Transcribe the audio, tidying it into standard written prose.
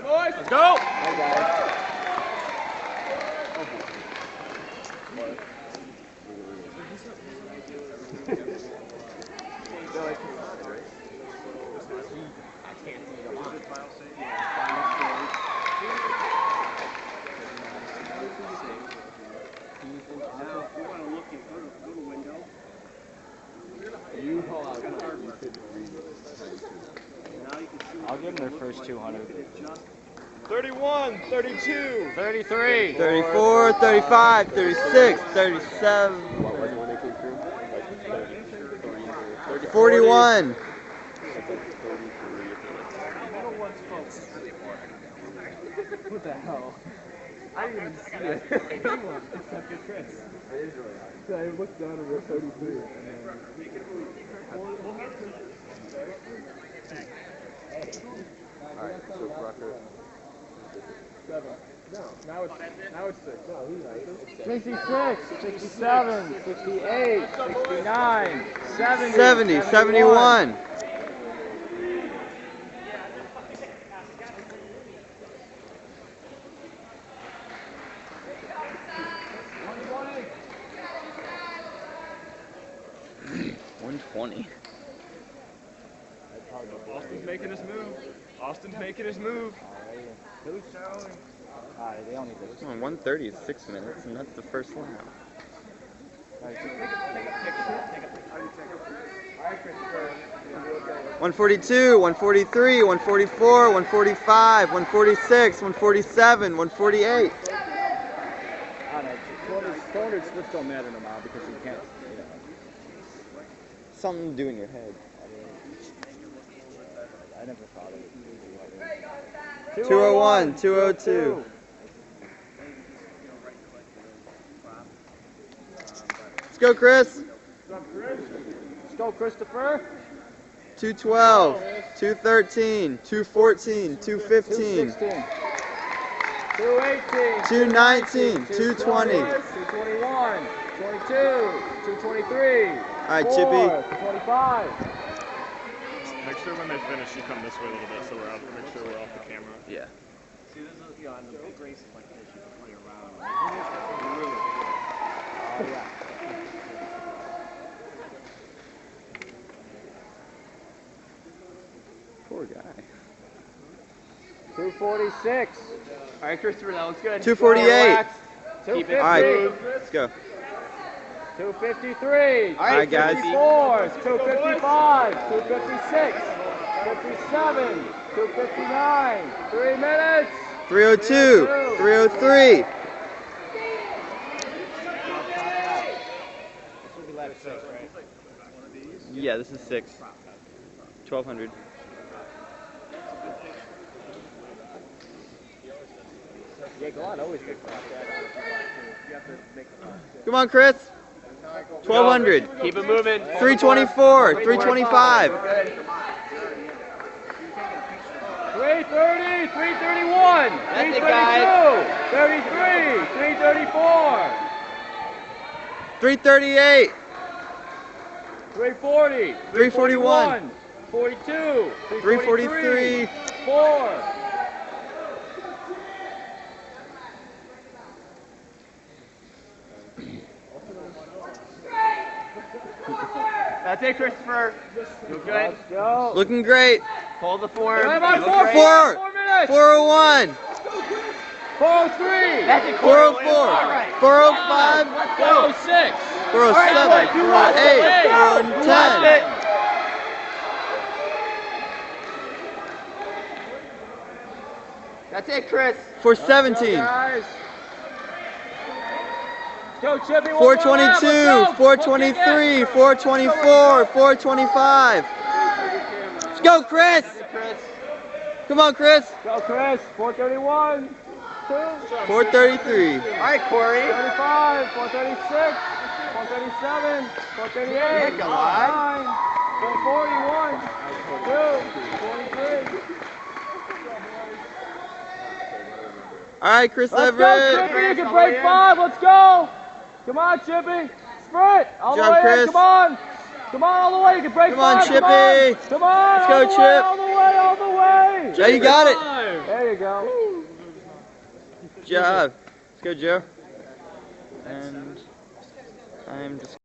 boys. Let's go. Hi, guys. I'll give them their first 200. 31, 32, 33, 34, 35, 36, 37, 41. What the hell? I didn't even see it. Anyone except for Chris. So I looked down and wrote 33. And Alright, so Rucker. 7. No, now it's 6. No, he's right. 66, 67, 68, 69, 70, 70, 71. Austin's making his move. Austin's making his move. Alright, they only did 130 is 6 minutes, and that's the first lap. 142, 143, 144, 145, 146, 147, 148. 200 splits don't matter no more because you can't, you know. Something to do in your head. I never thought of it. 201, 202. Let's go, Chris. Let's go, Christopher. 212, 213, 214, 215, 216. 218. 219, 220. 221. 22. 223. All right, Chippy. 25. Make sure when they finish, you come this way a little bit so we're out. Make sure we're off the camera. Yeah. See, this is, you know, on the big races like this, you can play around. Like, really good. Oh, yeah. Poor guy. 246. All right, Christopher, that looks good. 248. Keep it. All right, Move. let's go. 253. All right, guys. 254. 255. 256. 57. 259. 3 minutes. 302, 303. This will be lap 6, right? Yeah, this is 6. 1200. Jake Lott always gets lap Come on, Chris. 1200. Keep it moving. 324, 325. 330, 331, That's 332, it, guys. 33, 334, 338, 340, 341, 42, 343. 4. That's it, Christopher. You're good. Let's go. Looking great. Hold the form. Come on, You 4 look great. 4, minutes. 401, 403. That's it, 404, All right. 405, 406. 407, 408, 410. That's it, Chris. 417, Guys. Go, Chippy. 422, 423, 424, 425. Let's go, Chris. Chris. Come on, Chris. Go, Chris. 431. 2. 433. All right, Corey. 435, 436, 437, 438, 439, 441, 2, 43. All right, Chris Let's go, Everett. Chippy. You can break 5. Let's go. Come on, Chippy. Sprint. All Good the job, way in. Chris. Come on. Come on, all the way. You can break Come on, 5. Chippy. Come on. Let's go, all the way, Chip. all the way, all the way. Yeah, you got it. There you go. Good job. Let's go, Joe. And I'm just